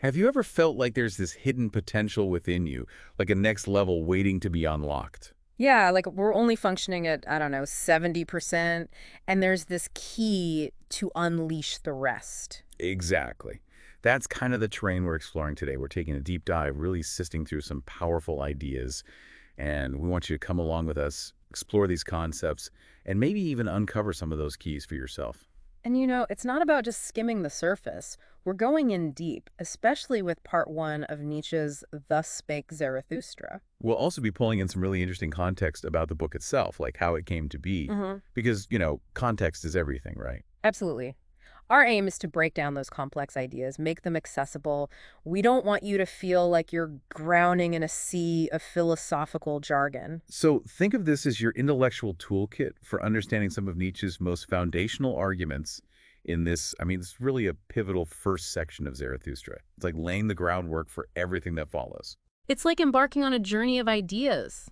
Have you ever felt like there's this hidden potential within you, like a next level waiting to be unlocked? Yeah, like we're only functioning at, I don't know, 70%, and there's this key to unleash the rest. Exactly. That's kind of the terrain we're exploring today. We're taking a deep dive, really sifting through some powerful ideas, and we want you to come along with us, explore these concepts, and maybe even uncover some of those keys for yourself. And it's not about just skimming the surface. We're going in deep, especially with part one of Nietzsche's Thus Spake Zarathustra. We'll also be pulling in some really interesting context about the book itself, like how it came to be, Hmm. because, context is everything, right? Absolutely. Our aim is to break down those complex ideas, make them accessible. We don't want you to feel like you're drowning in a sea of philosophical jargon. So think of this as your intellectual toolkit for understanding some of Nietzsche's most foundational arguments in this. I mean, it's really a pivotal first section of Zarathustra. It's like laying the groundwork for everything that follows. It's like embarking on a journey of ideas.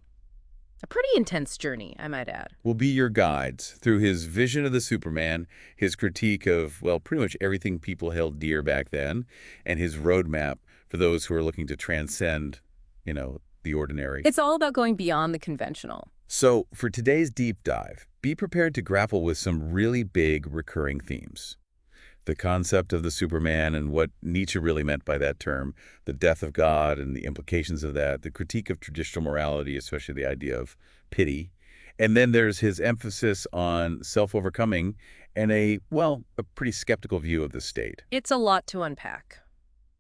A pretty intense journey, I might add. Will be your guides through his vision of the Superman, his critique of, well, pretty much everything people held dear back then, and his roadmap for those who are looking to transcend, the ordinary. It's all about going beyond the conventional. So, for today's deep dive, be prepared to grapple with some really big recurring themes. The concept of the Superman and what Nietzsche really meant by that term, the death of God and the implications of that, the critique of traditional morality, especially the idea of pity. And then there's his emphasis on self-overcoming and a pretty skeptical view of the state. It's a lot to unpack,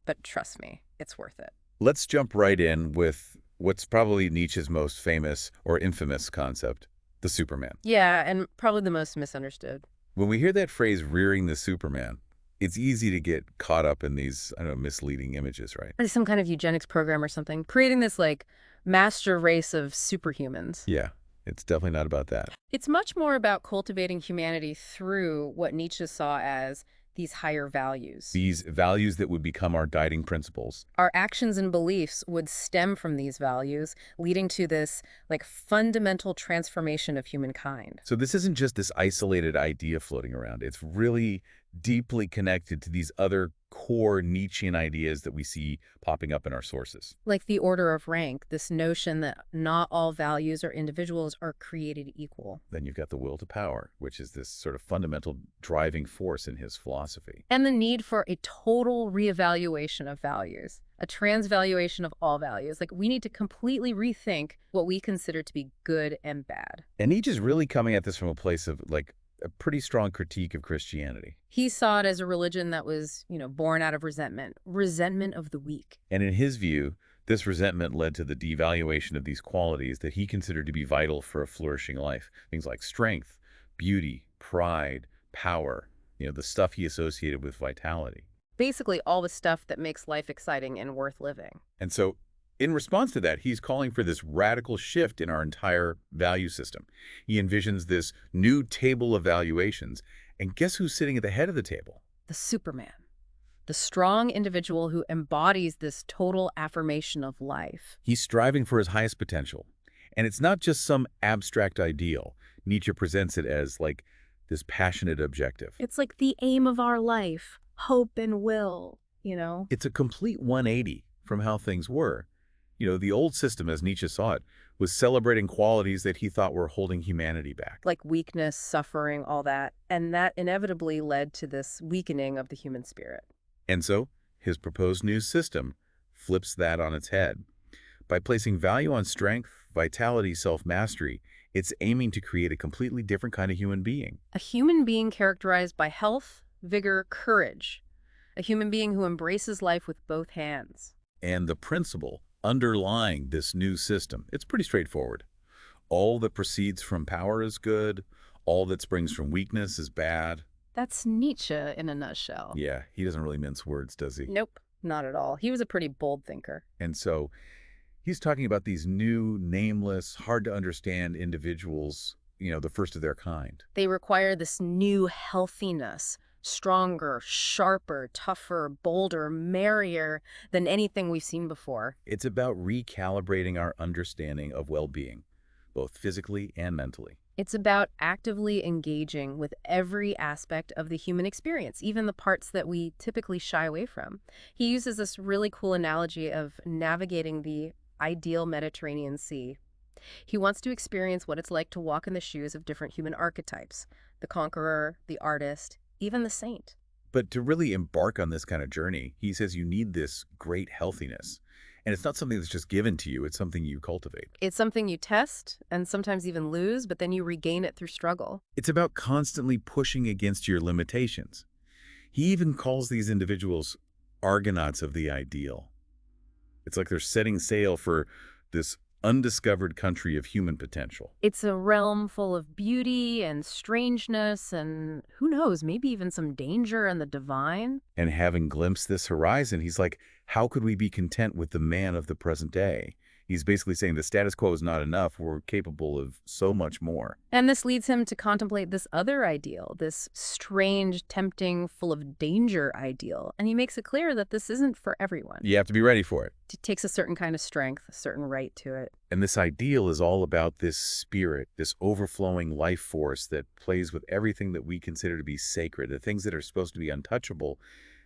but trust me, it's worth it. Let's jump right in with what's probably Nietzsche's most famous or infamous concept, the Superman. Yeah, and probably the most misunderstood. When we hear that phrase, rearing the Superman, it's easy to get caught up in these, I don't know, misleading images, right? Or some kind of eugenics program or something, creating this like master race of superhumans. Yeah, it's definitely not about that. It's much more about cultivating humanity through what Nietzsche saw as these higher values. These values that would become our guiding principles. Our actions and beliefs would stem from these values, leading to this like fundamental transformation of humankind. So this isn't just this isolated idea floating around. It's really deeply connected to these other core Nietzschean ideas that we see popping up in our sources. Like the order of rank, this notion that not all values or individuals are created equal. Then you've got the will to power, which is this sort of fundamental driving force in his philosophy. And the need for a total reevaluation of values, a transvaluation of all values. Like we need to completely rethink what we consider to be good and bad. And Nietzsche's really coming at this from a place of like a pretty strong critique of Christianity. He saw it as a religion that was, born out of resentment, resentment of the weak. And in his view, this resentment led to the devaluation of these qualities that he considered to be vital for a flourishing life. Things like strength, beauty, pride, power, the stuff he associated with vitality. Basically, all the stuff that makes life exciting and worth living. And so in response to that, he's calling for this radical shift in our entire value system. He envisions this new table of valuations. And guess who's sitting at the head of the table? The Superman, the strong individual who embodies this total affirmation of life. He's striving for his highest potential. And it's not just some abstract ideal. Nietzsche presents it as like this passionate objective. It's like the aim of our life, hope and will. It's a complete 180 from how things were. The old system, as Nietzsche saw it, was celebrating qualities that he thought were holding humanity back. Like weakness, suffering, all that. And that inevitably led to this weakening of the human spirit. And so, his proposed new system flips that on its head. By placing value on strength, vitality, self-mastery, it's aiming to create a completely different kind of human being. A human being characterized by health, vigor, courage. A human being who embraces life with both hands. And the principle underlying this new system, it's pretty straightforward. All that proceeds from power is good. All that springs from weakness is bad. That's Nietzsche in a nutshell. Yeah, he doesn't really mince words, does he? Nope, not at all. He was a pretty bold thinker. And so he's talking about these new, nameless, hard-to-understand individuals, the first of their kind. They require this new healthiness, stronger, sharper, tougher, bolder, merrier than anything we've seen before. It's about recalibrating our understanding of well-being, both physically and mentally. It's about actively engaging with every aspect of the human experience, even the parts that we typically shy away from. He uses this really cool analogy of navigating the ideal Mediterranean Sea. He wants to experience what it's like to walk in the shoes of different human archetypes: the conqueror, the artist, even the saint. But to really embark on this kind of journey, he says you need this great healthiness. And it's not something that's just given to you, it's something you cultivate. It's something you test and sometimes even lose, but then you regain it through struggle. It's about constantly pushing against your limitations. He even calls these individuals argonauts of the ideal. It's like they're setting sail for this undiscovered country of human potential. It's a realm full of beauty and strangeness and, who knows, maybe even some danger and the divine. And having glimpsed this horizon, he's like, how could we be content with the man of the present day? He's basically saying the status quo is not enough. We're capable of so much more. And this leads him to contemplate this other ideal, this strange, tempting, full of danger ideal. And he makes it clear that this isn't for everyone. You have to be ready for it. It takes a certain kind of strength, a certain right to it. And this ideal is all about this spirit, this overflowing life force that plays with everything that we consider to be sacred, the things that are supposed to be untouchable.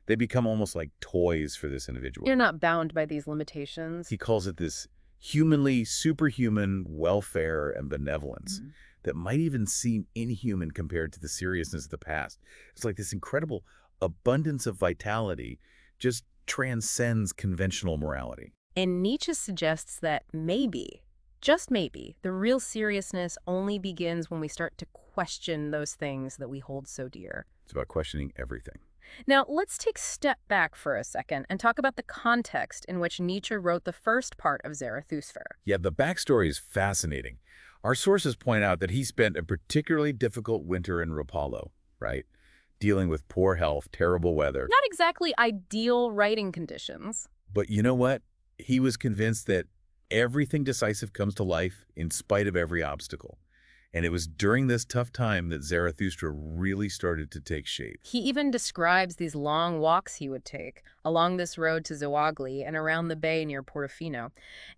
They become almost like toys for this individual. You're not bound by these limitations. He calls it this humanly superhuman welfare and benevolence that might even seem inhuman compared to the seriousness of the past. It's like this incredible abundance of vitality just transcends conventional morality. And Nietzsche suggests that maybe, just maybe, the real seriousness only begins when we start to question those things that we hold so dear. It's about questioning everything. Now, let's take a step back for a second and talk about the context in which Nietzsche wrote the first part of Zarathustra. Yeah, the backstory is fascinating. Our sources point out that he spent a particularly difficult winter in Rapallo, right? Dealing with poor health, terrible weather. Not exactly ideal writing conditions. But you know what? He was convinced that everything decisive comes to life in spite of every obstacle. And it was during this tough time that Zarathustra really started to take shape. He even describes these long walks he would take along this road to Zawagli and around the bay near Portofino.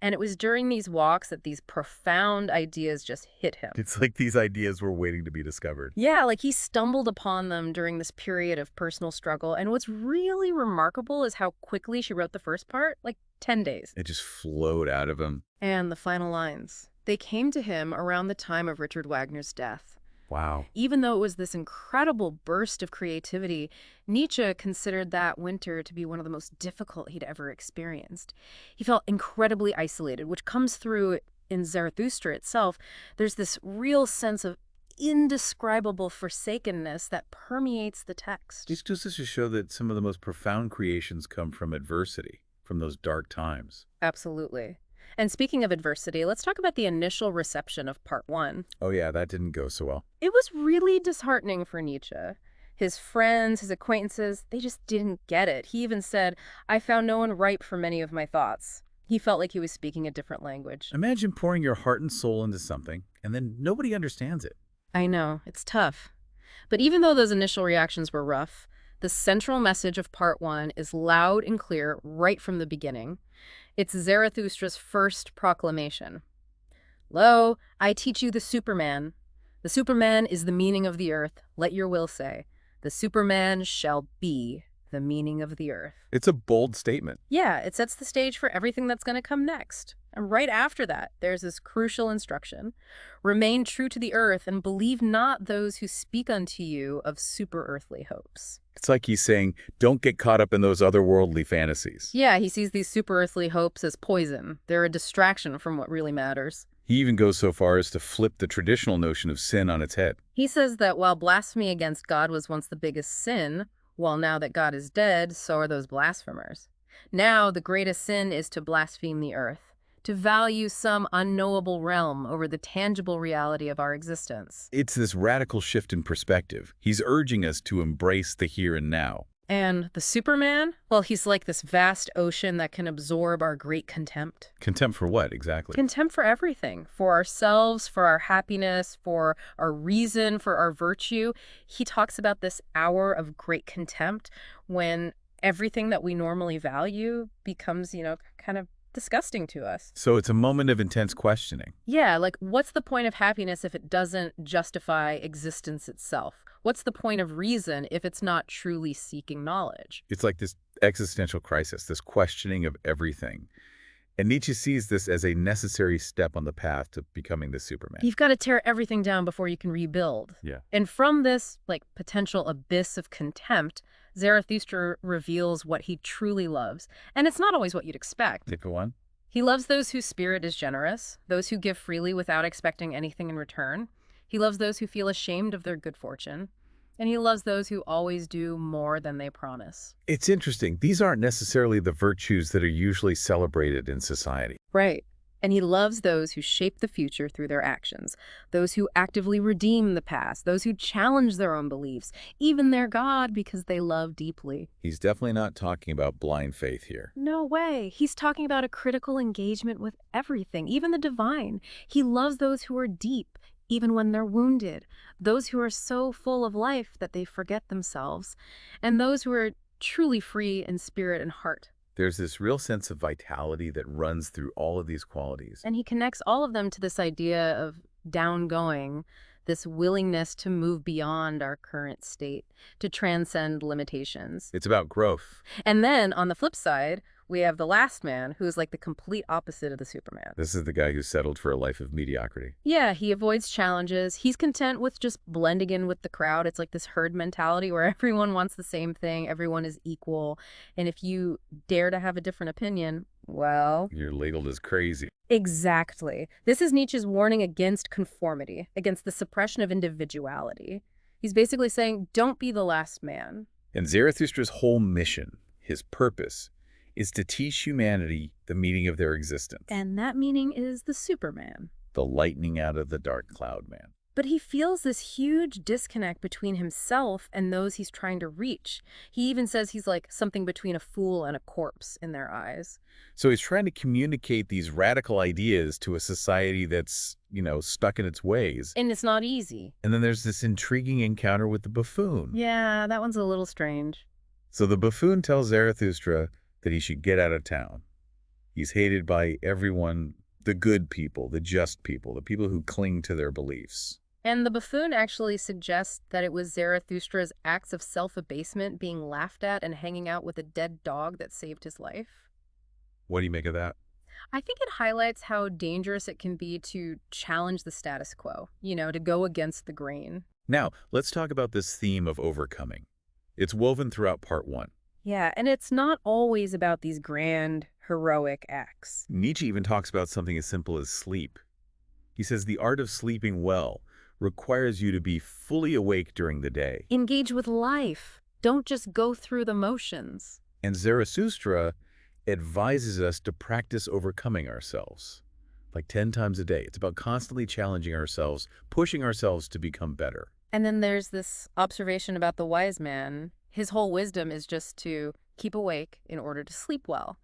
And it was during these walks that these profound ideas just hit him. It's like these ideas were waiting to be discovered. Yeah, like he stumbled upon them during this period of personal struggle. And what's really remarkable is how quickly she wrote the first part, like 10 days. It just flowed out of him. And the final lines. They came to him around the time of Richard Wagner's death. Wow. Even though it was this incredible burst of creativity, Nietzsche considered that winter to be one of the most difficult he'd ever experienced. He felt incredibly isolated, which comes through in Zarathustra itself. There's this real sense of indescribable forsakenness that permeates the text. These goes to show that some of the most profound creations come from adversity, from those dark times. Absolutely. And speaking of adversity, let's talk about the initial reception of part one. Oh yeah, that didn't go so well. It was really disheartening for Nietzsche. His friends, his acquaintances, they just didn't get it. He even said, "I found no one ripe for many of my thoughts." He felt like he was speaking a different language. Imagine pouring your heart and soul into something, and then nobody understands it. I know, it's tough. But even though those initial reactions were rough, the central message of part one is loud and clear right from the beginning. It's Zarathustra's first proclamation. Lo, I teach you the Superman. The Superman is the meaning of the earth, let your will say. The Superman shall be the meaning of the earth. It's a bold statement. Yeah, it sets the stage for everything that's going to come next. And right after that, there's this crucial instruction. Remain true to the earth and believe not those who speak unto you of super-earthly hopes. It's like he's saying, don't get caught up in those otherworldly fantasies. Yeah, he sees these super-earthly hopes as poison. They're a distraction from what really matters. He even goes so far as to flip the traditional notion of sin on its head. He says that while blasphemy against God was once the biggest sin, well, now that God is dead, so are those blasphemers. Now the greatest sin is to blaspheme the earth, to value some unknowable realm over the tangible reality of our existence. It's this radical shift in perspective. He's urging us to embrace the here and now. And the Superman? Well, he's like this vast ocean that can absorb our great contempt. Contempt for what, exactly? Contempt for everything. For ourselves, for our happiness, for our reason, for our virtue. He talks about this hour of great contempt when everything that we normally value becomes, kind of disgusting to us. So it's a moment of intense questioning. Yeah, like what's the point of happiness if it doesn't justify existence itself? What's the point of reason if it's not truly seeking knowledge? It's like this existential crisis, this questioning of everything. And Nietzsche sees this as a necessary step on the path to becoming the Superman. You've got to tear everything down before you can rebuild. Yeah. And from this, like, potential abyss of contempt, Zarathustra reveals what he truly loves. And it's not always what you'd expect. Take one. He loves those whose spirit is generous, those who give freely without expecting anything in return. He loves those who feel ashamed of their good fortune. And he loves those who always do more than they promise. It's interesting. These aren't necessarily the virtues that are usually celebrated in society. Right. And he loves those who shape the future through their actions, those who actively redeem the past, those who challenge their own beliefs, even their God, because they love deeply. He's definitely not talking about blind faith here. No way. He's talking about a critical engagement with everything, even the divine. He loves those who are deep, even when they're wounded, those who are so full of life that they forget themselves, and those who are truly free in spirit and heart. There's this real sense of vitality that runs through all of these qualities. And he connects all of them to this idea of downgoing, this willingness to move beyond our current state, to transcend limitations. It's about growth. And then on the flip side, we have the last man, who is like the complete opposite of the Superman. This is the guy who settled for a life of mediocrity. Yeah, he avoids challenges. He's content with just blending in with the crowd. It's like this herd mentality where everyone wants the same thing, everyone is equal. And if you dare to have a different opinion, well... You're labeled as crazy. Exactly. This is Nietzsche's warning against conformity, against the suppression of individuality. He's basically saying, don't be the last man. And Zarathustra's whole mission, his purpose, is to teach humanity the meaning of their existence. And that meaning is the Superman. The lightning out of the dark cloud man. But he feels this huge disconnect between himself and those he's trying to reach. He even says he's like something between a fool and a corpse in their eyes. So he's trying to communicate these radical ideas to a society that's, stuck in its ways. And it's not easy. And then there's this intriguing encounter with the buffoon. Yeah, that one's a little strange. So the buffoon tells Zarathustra that he should get out of town. He's hated by everyone, the good people, the just people, the people who cling to their beliefs. And the buffoon actually suggests that it was Zarathustra's acts of self-abasement being laughed at and hanging out with a dead dog that saved his life. What do you make of that? I think it highlights how dangerous it can be to challenge the status quo, to go against the grain. Now, let's talk about this theme of overcoming. It's woven throughout part 1. Yeah, and it's not always about these grand, heroic acts. Nietzsche even talks about something as simple as sleep. He says the art of sleeping well requires you to be fully awake during the day. Engage with life. Don't just go through the motions. And Zarathustra advises us to practice overcoming ourselves, like 10 times a day. It's about constantly challenging ourselves, pushing ourselves to become better. And then there's this observation about the wise man. His whole wisdom is just to keep awake in order to sleep well.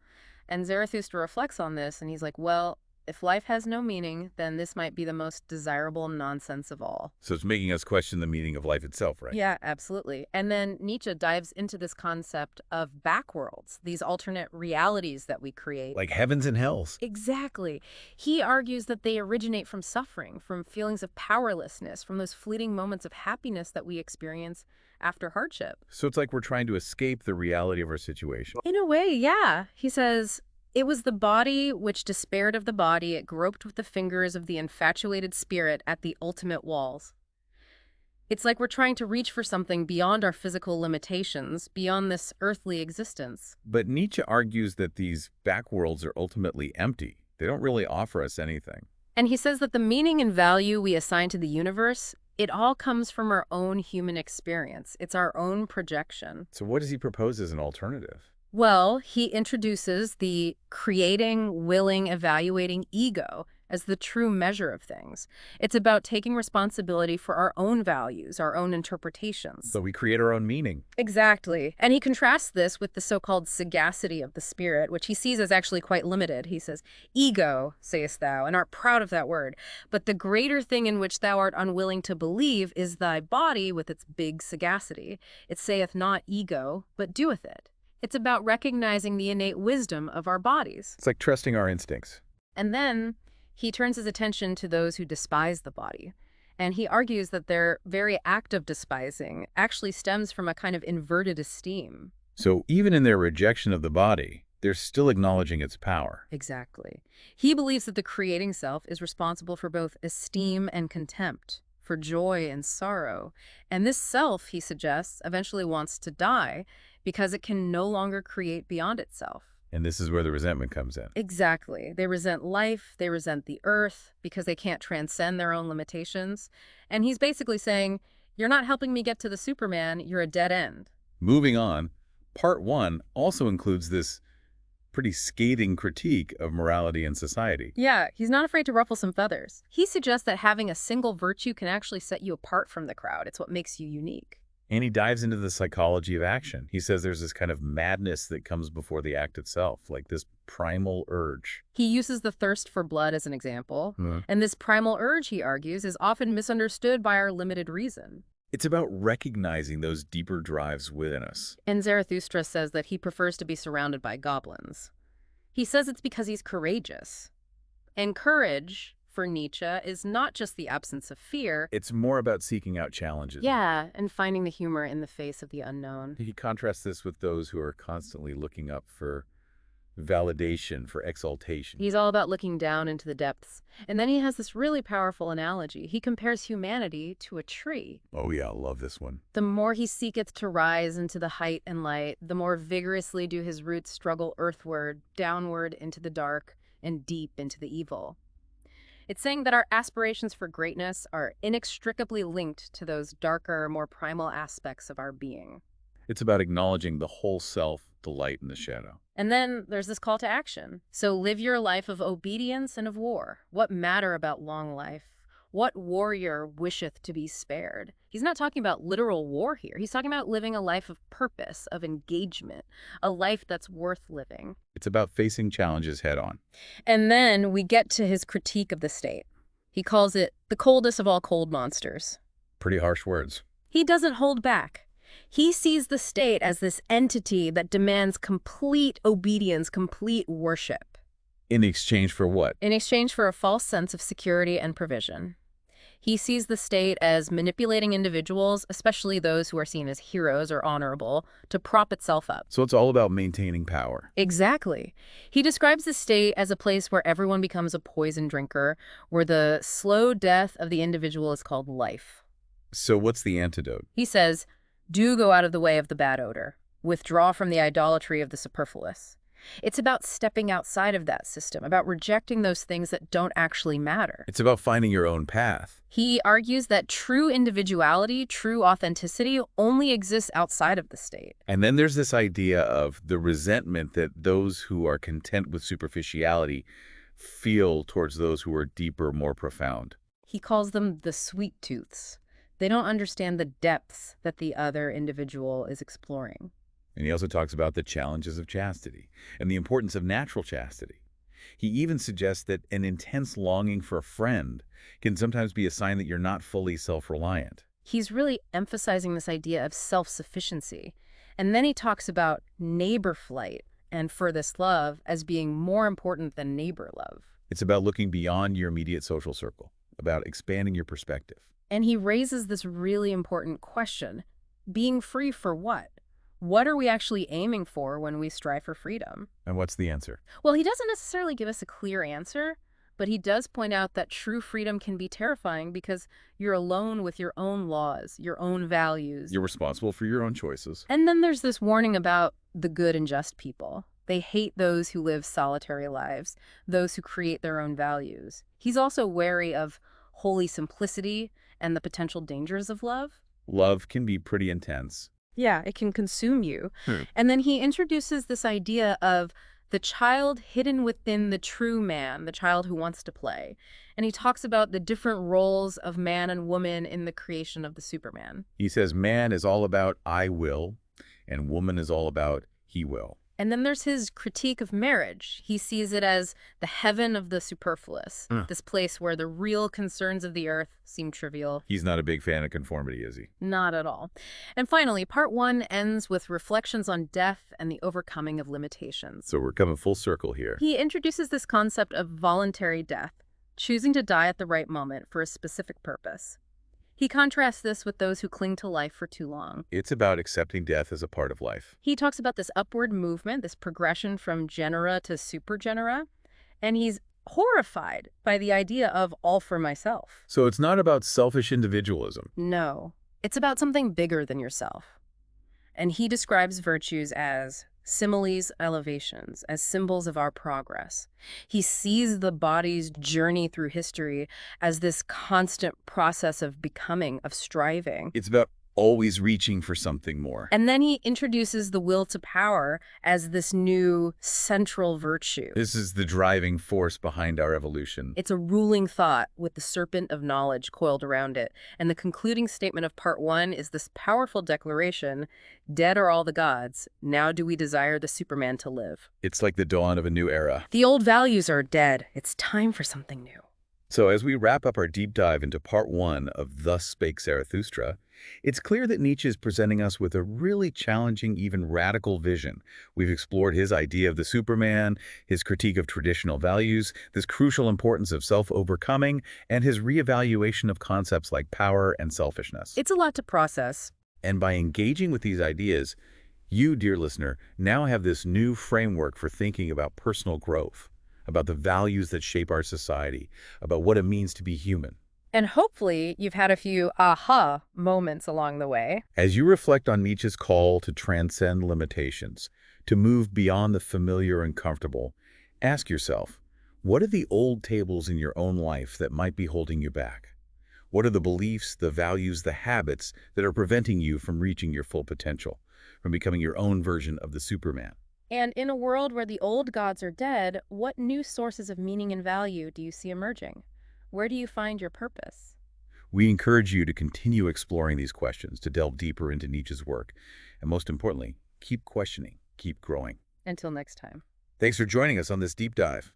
And Zarathustra reflects on this, and he's like, well, if life has no meaning, then this might be the most desirable nonsense of all. So it's making us question the meaning of life itself, right? Yeah, absolutely. And then Nietzsche dives into this concept of backworlds, these alternate realities that we create. Like heavens and hells. Exactly. He argues that they originate from suffering, from feelings of powerlessness, from those fleeting moments of happiness that we experience after hardship. So it's like we're trying to escape the reality of our situation. In a way, yeah. He says, it was the body which despaired of the body. It groped with the fingers of the infatuated spirit at the ultimate walls. It's like we're trying to reach for something beyond our physical limitations, beyond this earthly existence. But Nietzsche argues that these backworlds are ultimately empty. They don't really offer us anything. And he says that the meaning and value we assign to the universe, it all comes from our own human experience. It's our own projection. So what does he propose as an alternative? Well, he introduces the creating, willing, evaluating ego as the true measure of things. It's about taking responsibility for our own values, our own interpretations. So we create our own meaning. Exactly. And he contrasts this with the so-called sagacity of the spirit, which he sees as actually quite limited. He says, ego, sayest thou, and art proud of that word. But the greater thing in which thou art unwilling to believe is thy body with its big sagacity. It saith not ego, but doeth it. It's about recognizing the innate wisdom of our bodies. It's like trusting our instincts. And then he turns his attention to those who despise the body. And he argues that their very act of despising actually stems from a kind of inverted esteem. So even in their rejection of the body, they're still acknowledging its power. Exactly. He believes that the creating self is responsible for both esteem and contempt, for joy and sorrow. And this self, he suggests, eventually wants to die because it can no longer create beyond itself. And this is where the resentment comes in. Exactly. They resent life, they resent the earth because they can't transcend their own limitations. And he's basically saying, you're not helping me get to the Superman, you're a dead end. Moving on, part 1 also includes this pretty scathing critique of morality and society. Yeah, he's not afraid to ruffle some feathers. He suggests that having a single virtue can actually set you apart from the crowd. It's what makes you unique. And he dives into the psychology of action. He says there's this kind of madness that comes before the act itself, like this primal urge. He uses the thirst for blood as an example. And this primal urge, he argues, is often misunderstood by our limited reason. It's about recognizing those deeper drives within us. And Zarathustra says that he prefers to be surrounded by goblins. He says it's because he's courageous. And courage, for Nietzsche, is not just the absence of fear. It's more about seeking out challenges. Yeah, and finding the humor in the face of the unknown. He contrasts this with those who are constantly looking up for validation, for exaltation. He's all about looking down into the depths. And then he has this really powerful analogy. He compares humanity to a tree. Oh yeah, I love this one. The more he seeketh to rise into the height and light, the more vigorously do his roots struggle earthward, downward into the dark, and deep into the evil. It's saying that our aspirations for greatness are inextricably linked to those darker, more primal aspects of our being. It's about acknowledging the whole self, the light and the shadow. And then there's this call to action. So live your life of obedience and of war. What matter about long life? What warrior wisheth to be spared? He's not talking about literal war here. He's talking about living a life of purpose, of engagement, a life that's worth living. It's about facing challenges head on. And then we get to his critique of the state. He calls it the coldest of all cold monsters. Pretty harsh words. He doesn't hold back. He sees the state as this entity that demands complete obedience, complete worship. In exchange for what? In exchange for a false sense of security and provision. He sees the state as manipulating individuals, especially those who are seen as heroes or honorable, to prop itself up. So it's all about maintaining power. Exactly. He describes the state as a place where everyone becomes a poison drinker, where the slow death of the individual is called life. So what's the antidote? He says, do go out of the way of the bad odor. Withdraw from the idolatry of the superfluous. It's about stepping outside of that system, about rejecting those things that don't actually matter. It's about finding your own path. He argues that true individuality, true authenticity, only exists outside of the state. And then there's this idea of the resentment that those who are content with superficiality feel towards those who are deeper, more profound. He calls them the sweet tooths. They don't understand the depths that the other individual is exploring. And he also talks about the challenges of chastity and the importance of natural chastity. He even suggests that an intense longing for a friend can sometimes be a sign that you're not fully self-reliant. He's really emphasizing this idea of self-sufficiency. And then he talks about neighbor flight and furthest love as being more important than neighbor love. It's about looking beyond your immediate social circle, about expanding your perspective. And he raises this really important question. Being free for what? What are we actually aiming for when we strive for freedom? And what's the answer? Well, he doesn't necessarily give us a clear answer, but he does point out that true freedom can be terrifying because you're alone with your own laws, your own values. You're responsible for your own choices. And then there's this warning about the good and just people. They hate those who live solitary lives, those who create their own values. He's also wary of holy simplicity and the potential dangers of love. Love can be pretty intense. Yeah, it can consume you. And then he introduces this idea of the child hidden within the true man, the child who wants to play. And he talks about the different roles of man and woman in the creation of the Superman. He says man is all about I will, and woman is all about he will. And then there's his critique of marriage. He sees it as the heaven of the superfluous, Mm. this place where the real concerns of the earth seem trivial. He's not a big fan of conformity, is he? Not at all. And finally, part one ends with reflections on death and the overcoming of limitations. So we're coming full circle here. He introduces this concept of voluntary death, choosing to die at the right moment for a specific purpose. He contrasts this with those who cling to life for too long. It's about accepting death as a part of life. He talks about this upward movement, this progression from genera to supergenera, and he's horrified by the idea of all for myself. So it's not about selfish individualism. No, it's about something bigger than yourself. And he describes virtues as similes, elevations, as symbols of our progress. He sees the body's journey through history as this constant process of becoming, of striving. It's about always reaching for something more. And then he introduces the will to power as this new central virtue. This is the driving force behind our evolution. It's a ruling thought with the serpent of knowledge coiled around it. And the concluding statement of part one is this powerful declaration, dead are all the gods, now do we desire the Superman to live. It's like the dawn of a new era. The old values are dead. It's time for something new. So as we wrap up our deep dive into part one of Thus Spake Zarathustra, it's clear that Nietzsche is presenting us with a really challenging, even radical vision. We've explored his idea of the Superman, his critique of traditional values, this crucial importance of self-overcoming, and his reevaluation of concepts like power and selfishness. It's a lot to process. And by engaging with these ideas, you, dear listener, now have this new framework for thinking about personal growth, about the values that shape our society, about what it means to be human. And hopefully you've had a few aha moments along the way. As you reflect on Nietzsche's call to transcend limitations, to move beyond the familiar and comfortable, ask yourself, what are the old tables in your own life that might be holding you back? What are the beliefs, the values, the habits that are preventing you from reaching your full potential, from becoming your own version of the Superman? And in a world where the old gods are dead, what new sources of meaning and value do you see emerging? Where do you find your purpose? We encourage you to continue exploring these questions, to delve deeper into Nietzsche's work, and most importantly, keep questioning, keep growing. Until next time. Thanks for joining us on this deep dive.